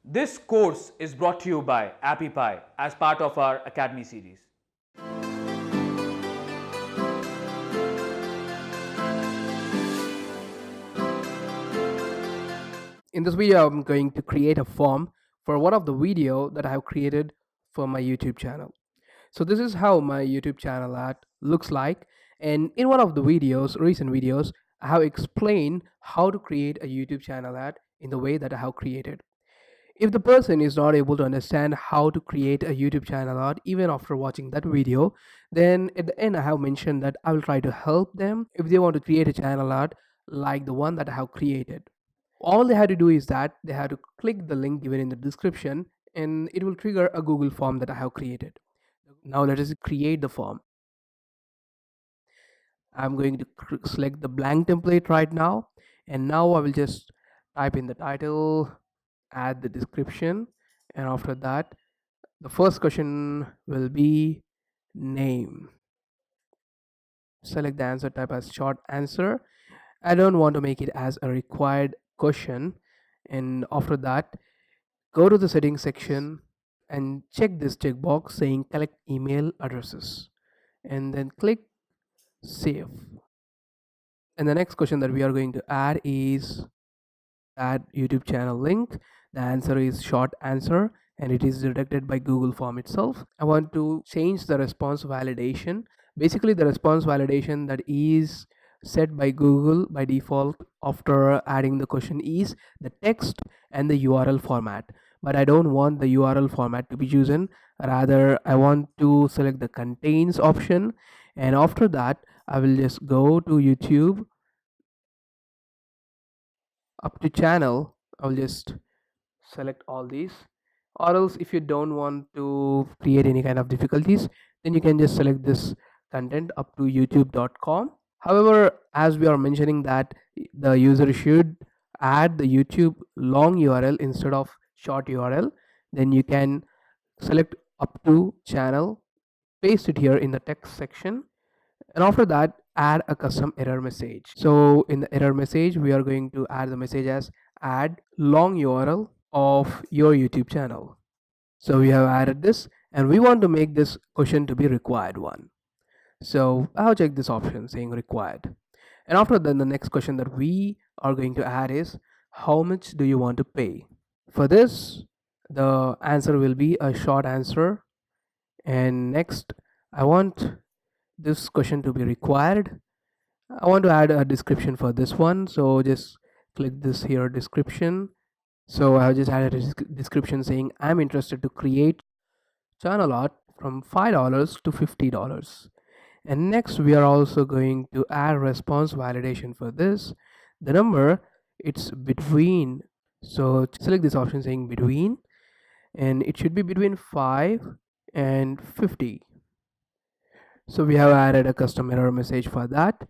This course is brought to you by Appy Pie as part of our Academy series. In this video, I'm going to create a form for one of the video that I have created for my YouTube channel. So this is how my YouTube channel art looks like. And in one of the videos, recent videos, I have explained how to create a YouTube channel ad in the way that I have created. If the person is not able to understand how to create a YouTube channel art even after watching that video, then at the end I have mentioned that I will try to help them if they want to create a channel art like the one that I have created. All they have to do is that they have to click the link given in the description and it will trigger a Google form that I have created. Now let us create the form. I'm going to select the blank template right now, and now I will just type in the title, add the description, and after that the first question will be name. Select the answer type as short answer. I don't want to make it as a required question, and after that go to the settings section and check this checkbox saying collect email addresses, and then click save. And the next question that we are going to add is add YouTube channel link. The answer is short answer and it is detected by Google form itself. I want to change the response validation. Basically the response validation that is set by Google by default after adding the question is the text and the URL format, but I don't want the URL format to be chosen. Rather I want to select the contains option, and after that I will just go to YouTube, up to channel. I'll just select all these, or else if you don't want to create any kind of difficulties, then you can just select this content up to youtube.com. However, as we are mentioning that the user should add the YouTube long URL instead of short URL, then you can select up to channel, paste it here in the text section, and after that add a custom error message. So in the error message we are going to add the message as add long URL of your YouTube channel. So we have added this and we want to make this question to be required one. So I'll check this option saying required, and after that the next question that we are going to add is how much do you want to pay. For this the answer will be a short answer, and next I want this question to be required. I want to add a description for this one, so just click this here description. So I have just added a description saying I'm interested to create channel art from $5 to $50. And next we are also going to add response validation for this. The number, it's between, so select this option saying between, and it should be between 5 and 50. So we have added a custom error message for that.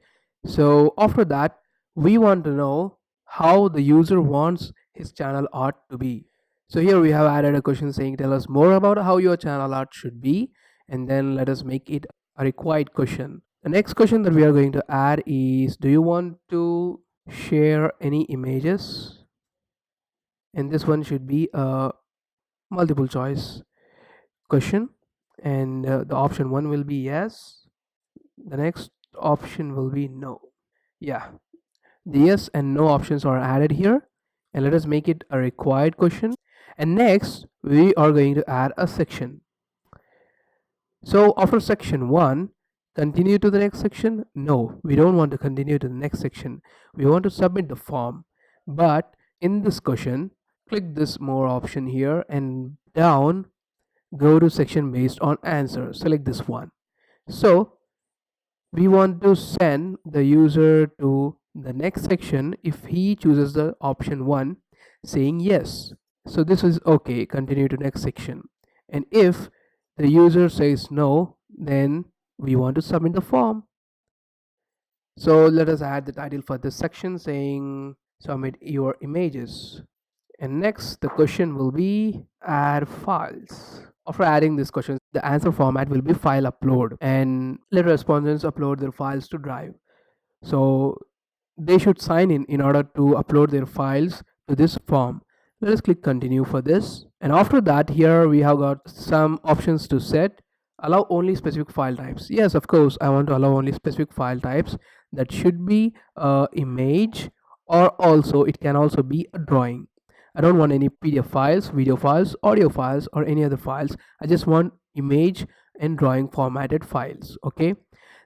So after that we want to know how the user wants his channel art to be. So here we have added a question saying tell us more about how your channel art should be, and then let us make it a required question. The next question that we are going to add is do you want to share any images, and this one should be a multiple choice question, and the option 1 will be yes, the next option will be no. Yeah, the yes and no options are added here, and let us make it a required question. And next we are going to add a section. So after section 1, continue to the next section. No, we don't want to continue to the next section, we want to submit the form. But in this question click this more option here, and down go to section based on answer, select this one. So we want to send the user to the next section if he chooses the option 1 saying yes. So this is okay, continue to next section. And if the user says no, then we want to submit the form. So let us add the title for this section saying submit your images. And next the question will be add files. After adding this question, the answer format will be file upload, and let respondents upload their files to Drive. So they should sign in order to upload their files to this form. Let us click continue for this. And after that, here we have got some options to set. Allow only specific file types. Yes, of course, I want to allow only specific file types. That should be image, or also it can also be a drawing. I don't want any PDF files, video files, audio files, or any other files. I just want image and drawing formatted files. Okay.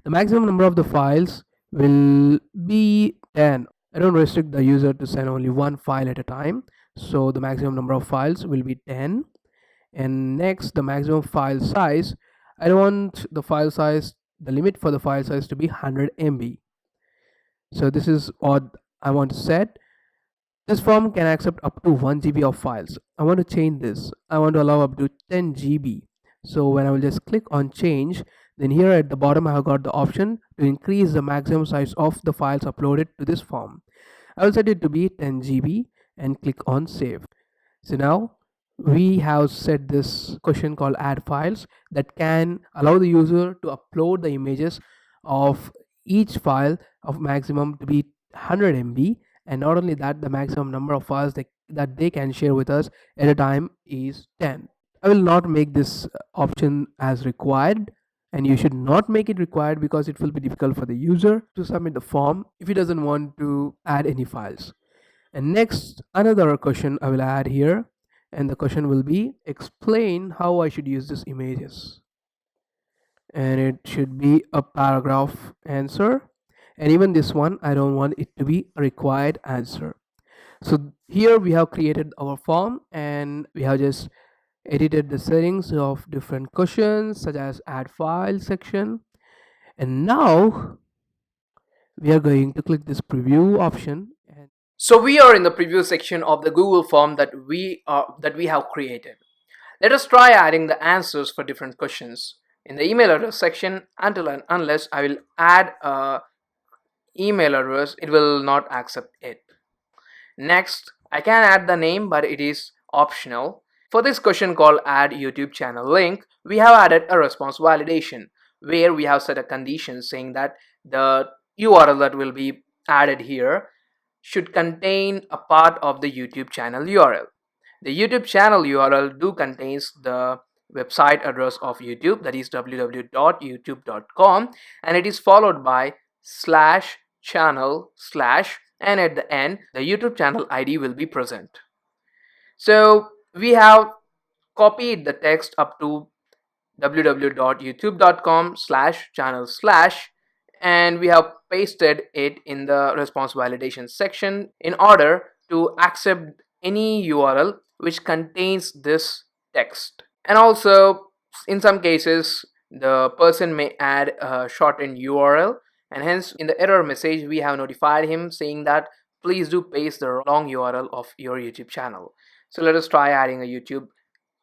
The maximum number of the files will be 10. I don't restrict the user to send only one file at a time. So the maximum number of files will be 10. And next, the maximum file size. I want the file size, the limit for the file size to be 100 MB. So this is what I want to set. This form can accept up to 1 GB of files. I want to change this. I want to allow up to 10 GB. So when I will just click on change, then here at the bottom I have got the option to increase the maximum size of the files uploaded to this form. I will set it to be 10 GB and click on save. So now we have set this question called add files that can allow the user to upload the images of each file of maximum to be 100 MB, and not only that, the maximum number of files that they can share with us at a time is 10. I will not make this option as required, and you should not make it required because it will be difficult for the user to submit the form if he doesn't want to add any files. And next, another question I will add here, and the question will be explain how I should use these images. And it should be a paragraph answer. And even this one, I don't want it to be a required answer. So here we have created our form and we have just edited the settings of different questions such as add file section. And now we are going to click this preview option. And so we are in the preview section of the Google form that we have created. Let us try adding the answers for different questions. In the email address section, until and unless I will add a email address, it will not accept it. Next, I can add the name, but it is optional. For this question called add YouTube channel link, we have added a response validation where we have set a condition saying that the URL that will be added here should contain a part of the YouTube channel URL. The YouTube channel URL do contains the website address of YouTube, that is www.youtube.com, and it is followed by slash channel slash, and at the end the YouTube channel ID will be present. So we have copied the text up to www.youtube.com slash channel slash, and we have pasted it in the response validation section in order to accept any URL which contains this text. And also in some cases the person may add a shortened URL, and hence in the error message we have notified him saying that please do paste the long URL of your YouTube channel. So let us try adding a YouTube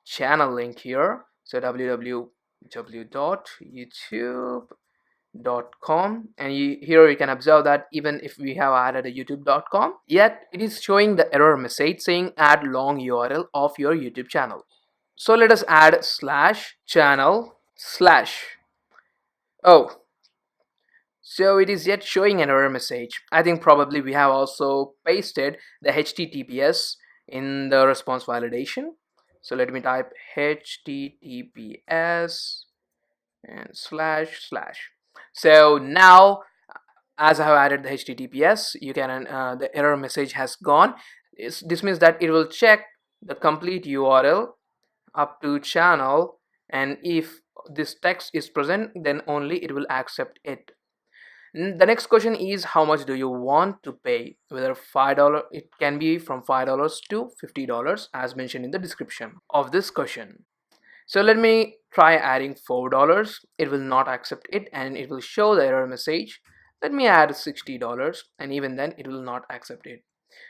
channel link here. So www.youtube.com, and here you can observe that even if we have added a youtube.com, yet it is showing the error message saying add long URL of your YouTube channel. So let us add slash channel slash. Oh, so it is yet showing an error message. I think probably we have also pasted the HTTPS in the response validation. So let me type HTTPS and slash slash. So now as I have added the HTTPS, you can the error message has gone. This means that it will check the complete URL up to channel, and if this text is present then only it will accept it. The next question is how much do you want to pay, whether $5, it can be from $5 to $50 as mentioned in the description of this question. So let me try adding $4. It will not accept it and it will show the error message. Let me add $60 and even then it will not accept it.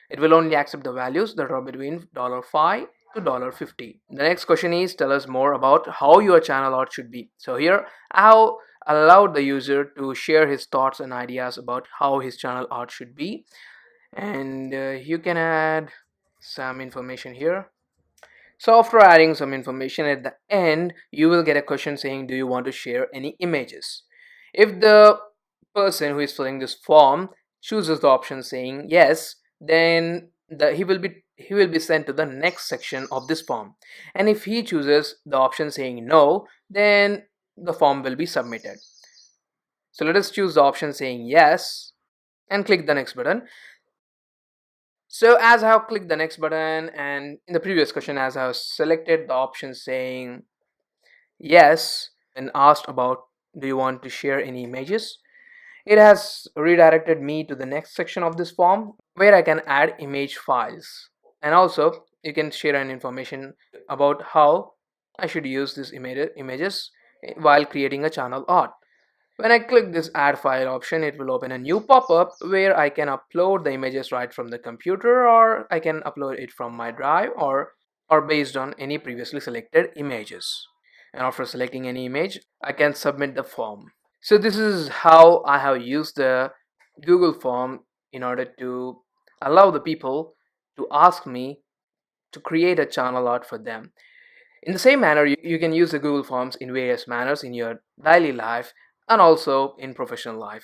It will only accept the values that are between $5 to $50. The next question is tell us more about how your channel art should be. So here I have allowed the user to share his thoughts and ideas about how his channel art should be, and you can add some information here. So after adding some information at the end, you will get a question saying do you want to share any images. If the person who is filling this form chooses the option saying yes, then he will be he will be sent to the next section of this form. And if he chooses the option saying no, then the form will be submitted. So let us choose the option saying yes and click the next button. So as I have clicked the next button, and in the previous question as I have selected the option saying yes and asked about do you want to share any images, it has redirected me to the next section of this form where I can add image files. And also you can share an information about how I should use these images while creating a channel art. When I click this add file option, it will open a new pop-up where I can upload the images right from the computer, or I can upload it from my drive, or based on any previously selected images. And after selecting any image, I can submit the form. So this is how I have used the Google form in order to allow the people to ask me to create a channel art for them. In the same manner, you can use the Google Forms in various manners in your daily life and also in professional life.